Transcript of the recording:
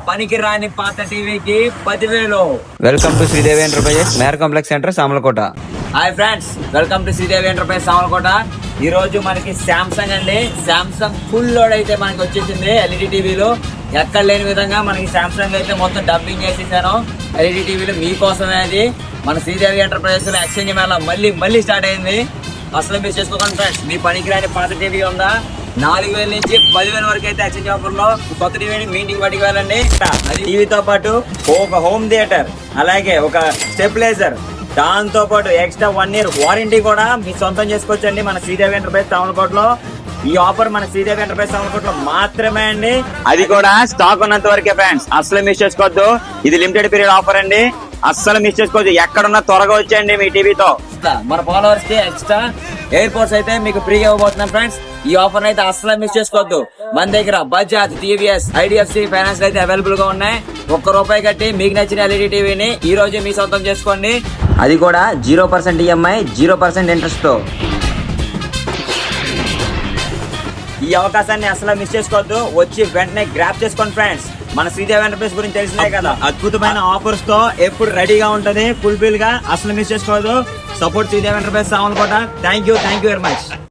పనికి రాని పాత టీవీకి 10,000. వెల్కమ్ టు శ్రీదేవి ఎంటర్ప్రైజెస్ మేర్ complex centre Samalkot. Hi friends, welcome to Sridevi enterprise Samalkot. ఈ రోజు మనకి శాంసంగ్ అండి. శాంసంగ్ ఫుల్ లోడ్ అయితే మనకి వచ్చేసింది ఎల్ఈడి టీవీలో. ఎక్కడ లేని విధంగా మనకి శాంసంగ్ అయితే మొత్తం డబ్బింగ్ చేసేసాను ఎల్ఈడి టీవీలో మీకోసమే. అది మన శ్రీదేవి ఎంటర్ప్రైజెస్ లో ఎక్స్చేంజ్ మేళ మళ్ళీ స్టార్ట్ అయింది. అసలు మీరు చేసుకోకండి ఫ్రెండ్స్. మీ పనికి రాని పాత టీవీ ఉందా 4,000 నుంచి 10,000 వరకు అయితే ఎక్స్చేంజ్ ఆఫర్ లో కొత్త టీవీని మీ ఇంటికి పట్టుకు వెళ్ళండి. అది టీవీతో పాటు ఒక హోమ్ థియేటర్, అలాగే ఒక స్టెబిలైజర్, దాంతో పాటు ఎక్స్ట్రా 1 year వారంటీ కూడా మీ సొంతం చేసుకోవచ్చండి మన శ్రీదేవి ఎంటర్ప్రైజ్ సామలకోటలో. ఈ ఆఫర్ మన శ్రీదేవి ఎంటర్ప్రైజ్ సామలకోటలో మాత్రమే అండి. అది కూడా స్టాక్ ఉన్నంత వరకే ఫ్రెండ్స్. అసలు మిస్ చేసుకోవద్దు. ఇది లిమిటెడ్ పీరియడ్ ఆఫర్ అండి. అస్సలు మిస్ చేసుకోవద్దు. ఎక్కడున్నా త్వరగా వచ్చేయండి మీ టీవీతో. మన ఫాలోవర్స్ కి ఎక్స్ట్రా ఎయిర్పోర్ట్స్ అయితే మీకు ఫ్రీగా ఇవ్వబోతున్నాం ఫ్రెండ్స్. ఈ ఆఫర్ అయితే అస్సలు మిస్ చేసుకోవద్దు. మన దగ్గర బజాజ్, టీవీఎస్, ఐడిఎఫ్సి ఫైనాన్స్ అయితే అవైలబుల్ గా ఉన్నాయి. ₹1 కట్టి మీకు నచ్చిన ఎల్ఈడి టీవీని ఈ రోజే మీ సొంతం చేసుకోండి. అది కూడా 0% ఈఎంఐ, 0% ఇంట్రెస్ట్ తో. ఈ అవకాశాన్ని అసలు మిస్ చేసుకోవద్దు. వచ్చి వెంటనే గ్రాప్ చేసుకోండి ఫ్రెండ్స్. మన శ్రీదేవి ఎంటర్ప్రైజ్ గురించి తెలిసిందే కదా, అద్భుతమైన ఆఫర్స్ తో ఎప్పుడు రెడీగా ఉంటది ఫుల్ఫిల్ గా. అసలు మిస్ చేసుకోవద్దు. Support Sridevi enterprise Samalkot. Thank you very much.